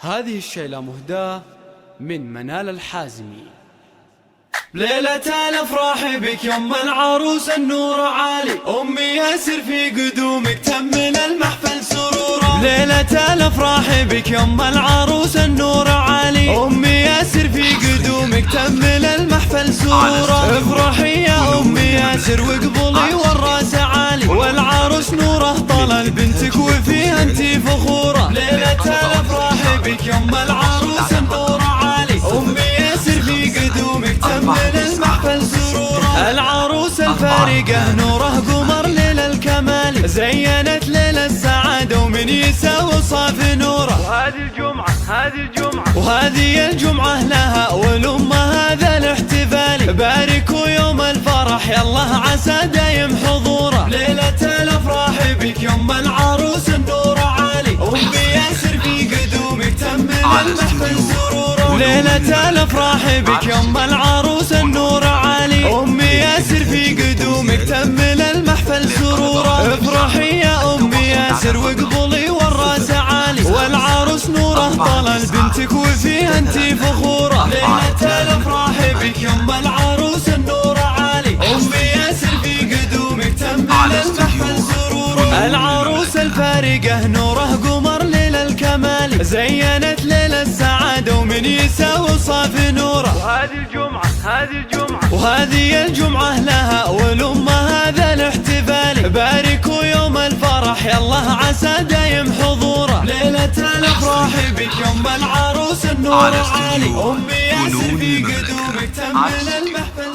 هذه الشيلة مهداة من منال الحازمي. ليلة الأفراح بك يوم العروس النور عالي، أمي ياسر في قدومك تمل المحفل سرورا. ليلة الأفراح بك يوم العروس النور عالي، أمي ياسر في قدومك تمل المحفل سرورا. افرحي يا أمي ياسر واقبلي والراس عالي، والعروس نوره طلل بنتك وفيها انتي فخورة. ليلة الأفراح بك يوم العروس النور عالي، أمي ياسر في قدومك تمل المحفل سرورا. العروس الفارقة نوره قمر ليل الكمال، زينت ليل السعادة ومن يساوي صاف نوره. وهذه الجمعة لها والأمة هذا الاحتفال، باركوا يوم الفرح يالله عسى دايم حضوره. ليلة الأفراح بك يوم العروس النور عالي، أمي ياسر في قدومك تمل المحفل سرورا. ليلة الأفراح بك يوم العروس النور عالي، أمي ياسر في قدومك تمل المحفل سرورا. افرحي يا أمي ياسر واقبلي والراس عالي، والعروس نوره طلل بنتك وفيها انتي فخورة. ليلة الأفراح بك يوم العروس النور عالي، أمي ياسر في قدومك تمل المحفل سرورا. العروس الفارقة نوره قمر ليل الكمال، زينت ليل السعادة ومن يساوي صاف نوره. وهذه الجمعة لها والأمة هذا الاحتفال، باركوا يوم الفرح يالله عسى دايم حضوره. ليلة الأفراح بك يوم العروس النور عالي، أمي ياسر في قدومك تمل المحفل